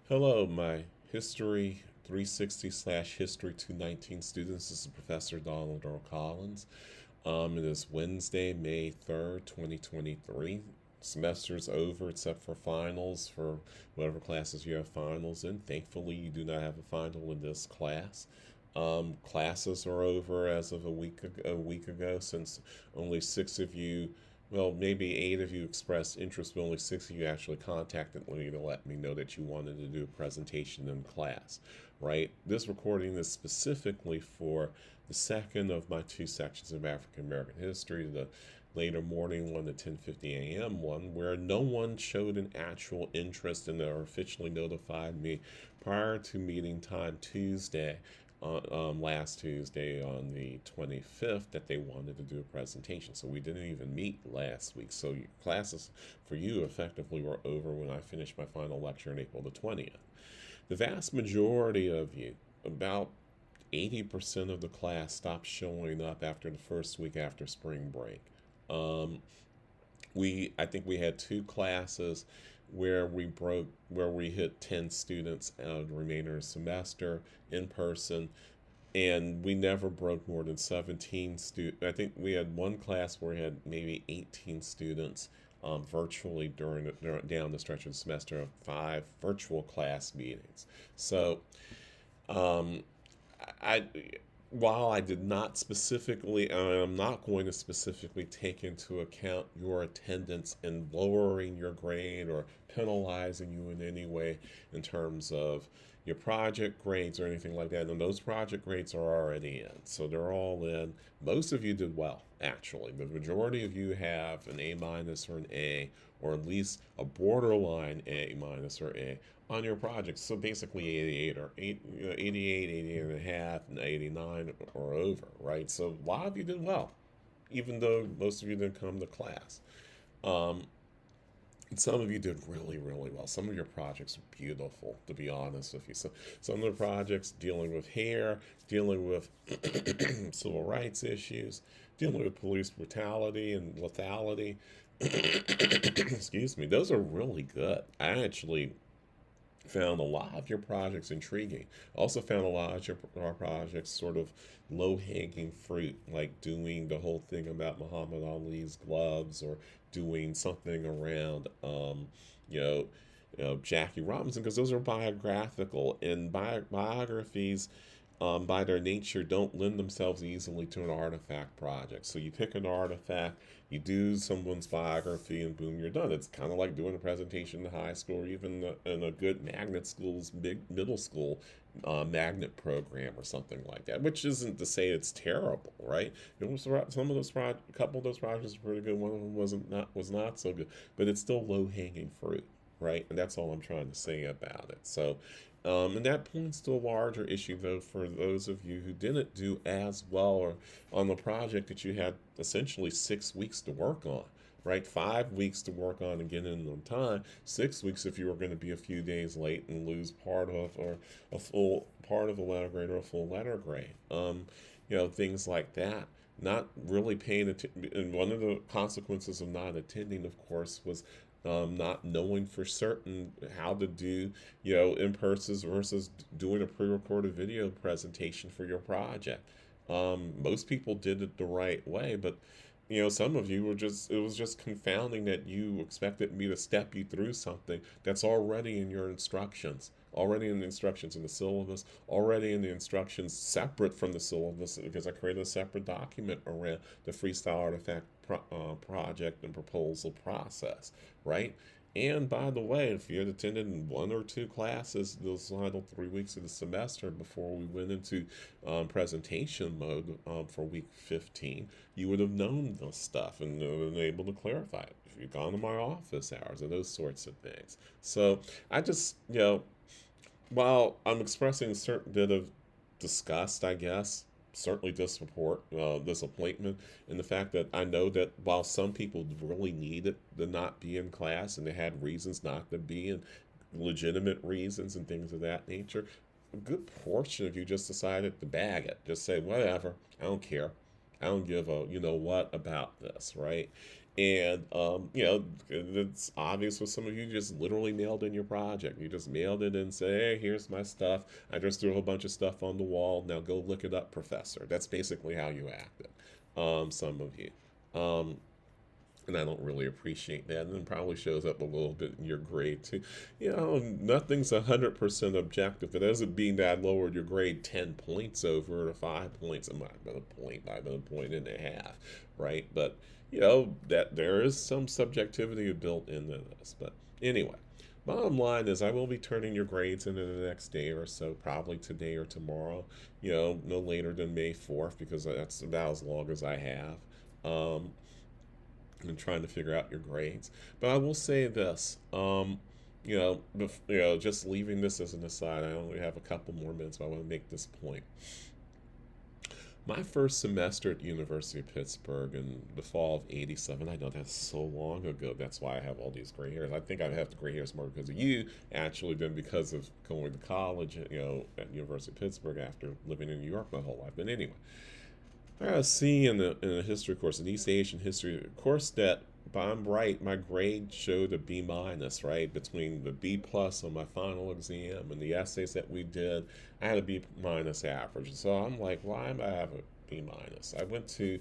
Hello, my History 360 slash History 219 students. This is Professor Donald Earl Collins. It is Wednesday, May 3rd, 2023. Semester's over except for finals for whatever classes you have finals in. Thankfully, you do not have a final in this class. Classes are over as of a week ago, since only six of you, well, maybe eight of you expressed interest, but only six of you actually contacted me to let me know that you wanted to do a presentation in class, right? This recording is specifically for the second of my two sections of African American history, the later morning one, the 10:50 a.m. one, where no one showed an actual interest and or officially notified me prior to meeting time Tuesday, last Tuesday on the 25th, that they wanted to do a presentation. So we didn't even meet last week. So classes for you effectively were over when I finished my final lecture on April the 20th. The vast majority of you, about 80% of the class, stopped showing up after the first week after spring break. Um, I think we had two classes where we hit 10 students out of the remainder of the semester in person, and we never broke more than 17 students. I think we had one class where we had maybe 18 students virtually down the stretch of the semester of five virtual class meetings. So um, I while I did not specifically, and I'm not going to specifically take into account your attendance in lowering your grade or penalizing you in any way in terms of your project grades or anything like that. And those project grades are already in, so they're all in. Most of you did well, actually. The majority of you have an A minus or an A, or at least a borderline A minus or A on your projects. So basically 88 or 88, 88 and a half, and 89 or over, right? So a lot of you did well, even though most of you didn't come to class. Um, and some of you did really, really well. Some of your projects are beautiful, to be honest with you. So some of the projects dealing with hair, dealing with civil rights issues, dealing with police brutality and lethality. Excuse me, those are really good. I actually found a lot of your projects intriguing. Also found a lot of our projects sort of low hanging fruit, like doing the whole thing about Muhammad Ali's gloves, or doing something around, you know, Jackie Robinson, because those are biographical, and biographies, by their nature, don't lend themselves easily to an artifact project. So you pick an artifact, you do someone's biography, and boom, you're done. It's kind of like doing a presentation in high school, or even in a good magnet school's big middle school magnet program or something like that. Which isn't to say it's terrible, right? It was some of those a couple of those projects were pretty good. One of them was not so good, but it's still low hanging fruit, right? And that's all I'm trying to say about it. So, and that points to a larger issue, though, for those of you who didn't do as well or on the project that you had essentially 6 weeks to work on, right? 5 weeks to work on and get in on time. 6 weeks if you were going to be a few days late and lose part of, or a full part of a letter grade or a full letter grade. Things like that. Not really paying attention. And one of the consequences of not attending, of course, was not knowing for certain how to do, in person versus doing a pre-recorded video presentation for your project. Most people did it the right way, but some of you it was just confounding that you expected me to step you through something that's already in your instructions, already in the instructions in the syllabus, already in the instructions separate from the syllabus, because I created a separate document around the freestyle artifact project and proposal process, right? And by the way, if you had attended one or two classes those final 3 weeks of the semester before we went into presentation mode for week 15, you would have known this stuff and been able to clarify it if you'd gone to my office hours and those sorts of things. So I just, while I'm expressing a certain bit of disgust, I guess, certainly disappointment, in the fact that I know that while some people really needed to not be in class and they had reasons not to be, and legitimate reasons and things of that nature, a good portion of you just decided to bag it. Just say, whatever, I don't care. I don't give a what about this, right? And it's obvious with some of you just literally mailed in your project. You just mailed it and say, "Hey, here's my stuff. I just threw a whole bunch of stuff on the wall. Now go look it up, professor." That's basically how you acted. Some of you. Um, and I don't really appreciate that. And it probably shows up a little bit in your grade too. Nothing's 100% objective. It doesn't mean that I lowered your grade 10 points over to 5 points. I might have been a point, might have been a point and a half, right? But that there is some subjectivity built into this. But anyway, bottom line is I will be turning your grades into the next day or so, probably today or tomorrow. No later than May 4th because that's about as long as I have. Um, and trying to figure out your grades. But I will say this, just leaving this as an aside, I only have a couple more minutes, but I want to make this point. My first semester at University of Pittsburgh in the fall of '87, I know that's so long ago. That's why I have all these gray hairs. I think I have the gray hairs more because of you, actually, than because of going to college, at University of Pittsburgh after living in New York my whole life. But anyway, I got a C in a history course, an East Asian history course that, if I'm right, my grade showed a B minus, right? Between the B plus on my final exam and the essays that we did, I had a B minus average. So I'm like, why am I have a B minus? I went to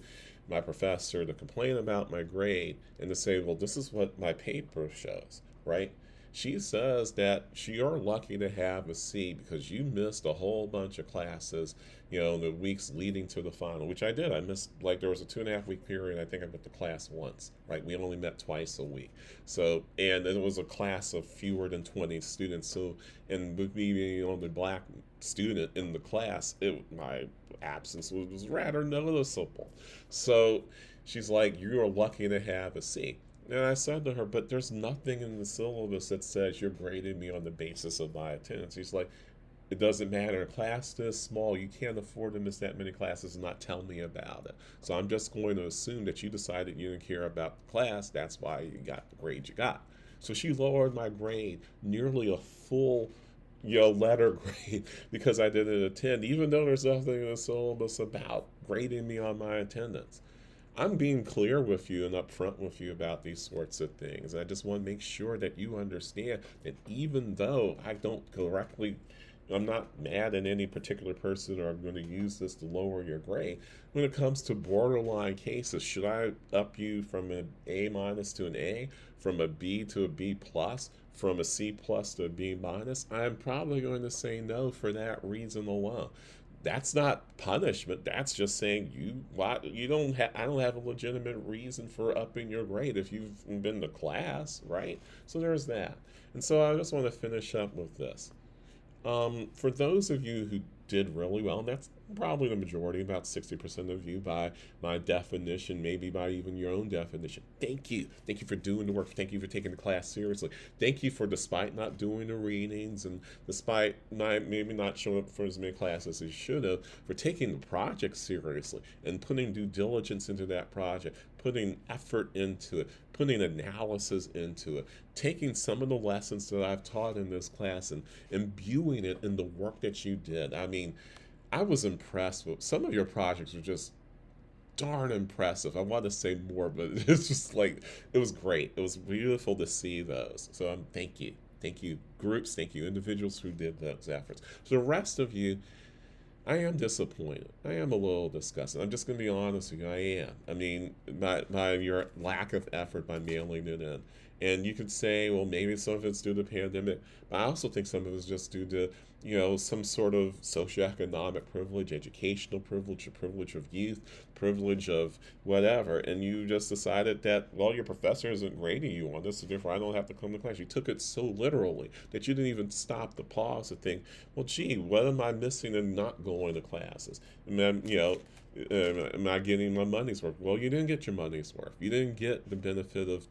my professor to complain about my grade and to say, well, this is what my paper shows, right? She says that you're lucky to have a C because you missed a whole bunch of classes, the weeks leading to the final, which I did. I missed, like, there was a 2.5 week period. I think I went to class once, right? We only met twice a week. So, and it was a class of fewer than 20 students. So, and with me being the only black student in the class, my absence was rather noticeable. So she's like, "You are lucky to have a C." And I said to her, "But there's nothing in the syllabus that says you're grading me on the basis of my attendance." She's like, "It doesn't matter. A class this small, you can't afford to miss that many classes and not tell me about it. So I'm just going to assume that you decided you didn't care about the class. That's why you got the grade you got." So she lowered my grade nearly a full letter grade because I didn't attend, even though there's nothing in the syllabus about grading me on my attendance. I'm being clear with you and upfront with you about these sorts of things. I just want to make sure that you understand that even though I don't correctly, I'm not mad at any particular person or I'm going to use this to lower your grade. When it comes to borderline cases, should I up you from an A minus to an A, from a B to a B plus, from a C plus to a B minus? I'm probably going to say no for that reason alone. That's not punishment. That's just saying you don't have I don't have a legitimate reason for upping your grade if you've been to class, right? So there's that. And so I just want to finish up with this. For those of you who did really well, and that's probably the majority, about 60% of you by my definition, maybe by even your own definition. Thank you. Thank you for doing the work. Thank you for taking the class seriously. Thank you for, despite not doing the readings and despite maybe not showing up for as many classes as you should have, for taking the project seriously and putting due diligence into that project, putting effort into it, putting analysis into it, taking some of the lessons that I've taught in this class and imbuing it in the work that you did. I mean, I was impressed with some of your projects were just darn impressive. I want to say more, but it's just like it was great. It was beautiful to see those. So thank you. Thank you, groups. Thank you, individuals who did those efforts. So the rest of you, I am disappointed. I am a little disgusted. I'm just going to be honest with you. I am. I mean, by your lack of effort by mailing it in. And you could say, well, maybe some of it's due to the pandemic, but I also think some of it's just due to, some sort of socioeconomic privilege, educational privilege, or privilege of youth, privilege of whatever. And you just decided that, well, your professor isn't grading you on this, so therefore I don't have to come to class. You took it so literally that you didn't even stop to pause to think, well, gee, what am I missing in not going to classes? And then, am I getting my money's worth? Well, you didn't get your money's worth. You didn't get the benefit of,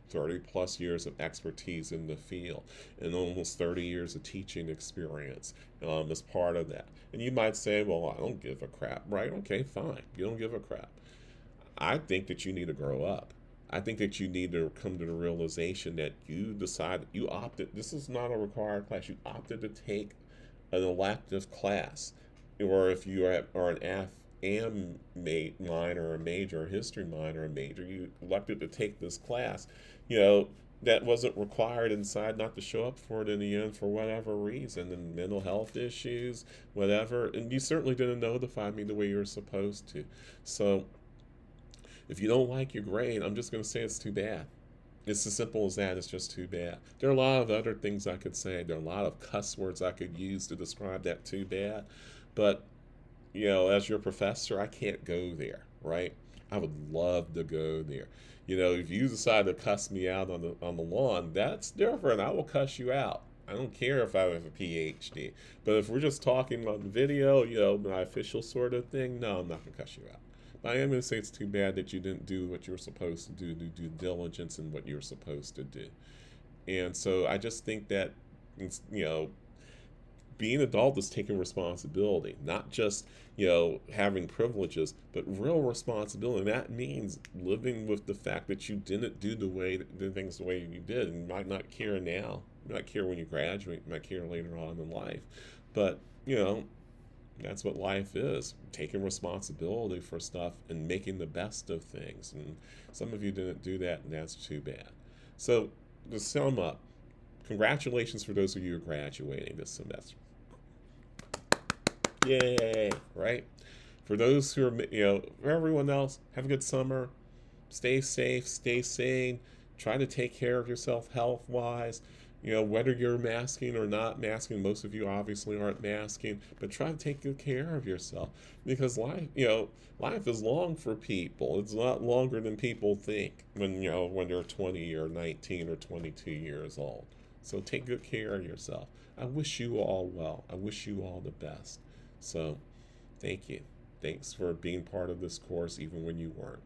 30 plus years of expertise in the field and almost 30 years of teaching experience as part of that. And you might say, well, I don't give a crap, right? Okay, fine. You don't give a crap. I think that you need to grow up. I think that you need to come to the realization that you decided, you opted, this is not a required class, you opted to take an elective class, or if you are an minor or major, history minor or major, you elected to take this class, you know, that wasn't required and decided not to show up for it in the end for whatever reason, and mental health issues, whatever, and you certainly didn't notify me the way you were supposed to. So if you don't like your grade, I'm just going to say it's too bad. It's as simple as that. It's just too bad. There are a lot of other things I could say. There are a lot of cuss words I could use to describe that too bad. But, as your professor, I can't go there, right? I would love to go there. If you decide to cuss me out on the lawn, that's different. I will cuss you out. I don't care if I have a PhD. But if we're just talking on video, my official sort of thing, no, I'm not going to cuss you out. But I am going to say it's too bad that you didn't do what you were supposed to do due diligence in what you were supposed to do. And so I just think that, you know, being an adult is taking responsibility, not just, having privileges, but real responsibility. And that means living with the fact that you didn't do things the way you did. And you might not care now. You might care when you graduate. You might care later on in life. But, that's what life is, taking responsibility for stuff and making the best of things. And some of you didn't do that, and that's too bad. So, to sum up, congratulations for those of you who are graduating this semester. Yay, right? For those who are, for everyone else, have a good summer. Stay safe, stay sane. Try to take care of yourself health wise. Whether you're masking or not masking, most of you obviously aren't masking, but try to take good care of yourself because life is long for people. It's a lot longer than people think when they're 20 or 19 or 22 years old. So take good care of yourself. I wish you all well. I wish you all the best. So, thank you. Thanks for being part of this course, even when you weren't.